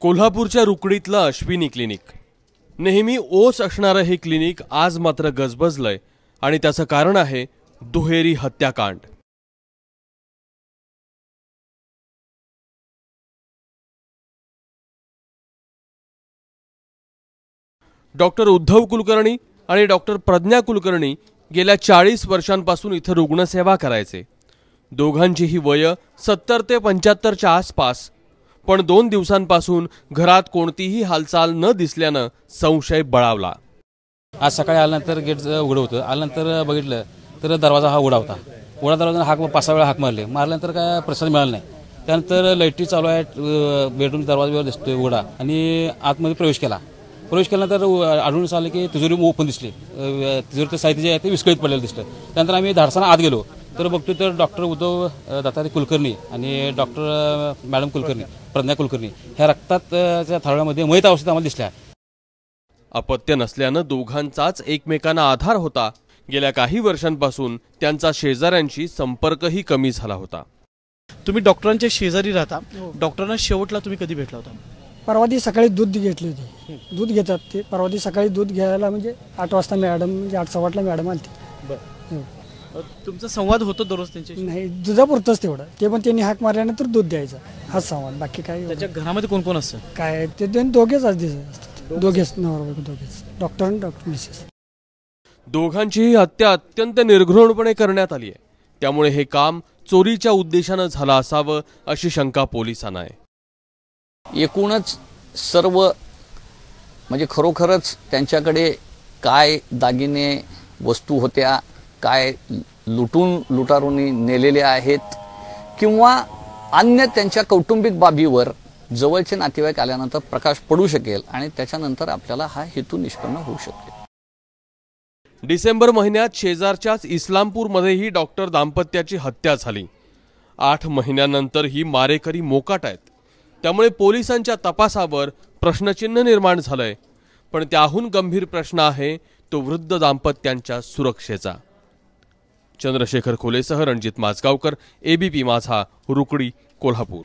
कोल्हापूरच्या रुकडीतलं अश्विनी क्लिनिक, नेहमी ओस असणारं हे क्लिनिक आज मात्र गजबजलंय आणि त्याचं कारण आहे दुहेरी हत्याकांड। डॉक्टर उद्धव कुलकर्णी आणि डॉक्टर प्रज्ञा कुलकर्णी गेल्या 40 वर्षांपासून इथं रुग्णसेवा करायचे। दोघांचीही वय 70 ते 75च्या आसपास, पण 2 दिवसांपासून घरात कोणतीही हालचाल न दिसल्यानं संशय बळावला। आज सकाळी आल्यानंतर गेट उघडं होतं, आल्यानंतर बघितलं तर दरवाजा हा उघडा होता। उघडा दरवाजा हाक 5-6 वेळा हाक मारल्यानंतर काय प्रसाद मिळाला नाही। त्यानंतर लाईटी चालू आहे, बेडरूम दरवाजावर दिसतोय उघडा आणि आतमध्ये प्रवेश केल्यानंतर आढळून आलं की तिजोरी ओपन दिसली, तिजोरीचं साहित्य जे आहे ते विस्कळीत पडलेलं दिसलं। त्यानंतर आम्ही धाडसानं आत गेलो तर बघतो तर डॉक्टर उद्धव दत्तात्रय कुलकर्णी आणि डॉक्टर मॅडम कुलकर्णी, प्रज्ञा कुलकर्णी ह्या रक्ताच्या थारोळ्यामध्ये मयत अवस्थेत आम्हाला दिसल्या। अपत्य नसल्यानं दोघांचाच एकमेकांना आधार होता। गेल्या काही वर्षांपासून त्यांचा शेजाऱ्यांशी संपर्कही कमी झाला होता। तुम्ही डॉक्टरांच्या शेजारी राहता, डॉक्टरांना शेवटला तुम्ही कधी भेटला होता? परवा दिवशी सकाळी दूध घेतली होती, दूध घेतात ते। परवा दिवशी सकाळी दूध घ्यायला म्हणजे 8 वाजता मॅडम, म्हणजे 8:15ला मॅडम आलती। तुमचा संवाद होतो दररोज त्यांच्याशी? नाही, दुधापुरतच तेवढं, ते पण त्यांनी हाक मारल्यानंतर दूध द्यायचं, हाच संवाद, बाकी काय। त्याच्या घरामध्ये कोण कोण असतं? काय ते दोघेच असतात, दोघेच नवरा दोघेच, डॉक्टर आणि डॉक्टर मिसेस। दोघांचीही हत्या अत्यंत निर्घृणपणे करण्यात आली आहे, त्यामुळे हे काम चोरीच्या उद्देशानं झालं असावं अशी शंका पोलिसांना आहे। एकूणच सर्व म्हणजे खरोखरच त्यांच्याकडे काय दागिने वस्तू होत्या, काय लुटारूंनी नेलेले आहेत किंवा अन्य त्यांच्या कौटुंबिक बाबीवर जवळचे नातेवाईक आल्यानंतर प्रकाश पडू शकेल आणि त्याच्यानंतर आपल्याला हा हेतू निष्पन्न होऊ शकेल। डिसेंबर महिन्यात शेजारच्याच इस्लामपूरमध्येही डॉक्टर दाम्पत्याची हत्या झाली। 8 महिन्यानंतर ही मारेकरी मोकाट आहेत, त्यामुळे पोलिसांच्या तपासावर प्रश्नचिन्ह निर्माण झालंय। पण त्याहून गंभीर प्रश्न आहे तो वृद्ध दाम्पत्यांच्या सुरक्षेचा। चंद्रशेखर खोलेसह रणजित माजगावकर, ABP माझा, रुकडी, कोल्हापूर।